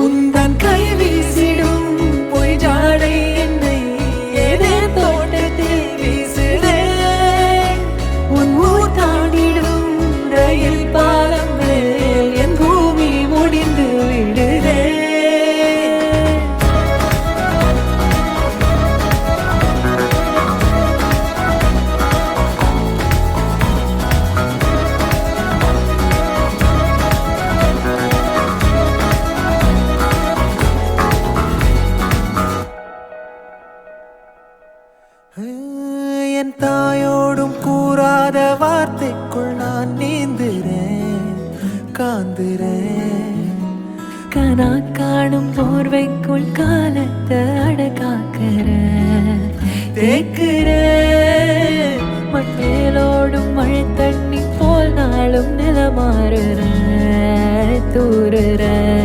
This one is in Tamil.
உந்தன் கை வீசிடும் பொய் ஜாடை என்னை ஏதே தோட்டத்தில் வீசுதே. உன் ஊர் தாண்டிடும் ரயில் பாலம் மேல் என் பூமி முடிந்து விடுதே. என் தாயோடும் கூறாத வார்த்தைக்குள் நான் நீந்துறேன், காந்துறேன். கனா காணும் போர்வைக்குள் காலத்தை அடக்காக்கிற தேக்குறேன். மட்டேலோடும் மழை தண்ணி போல் நாளும் நிலமாறுற தூறுற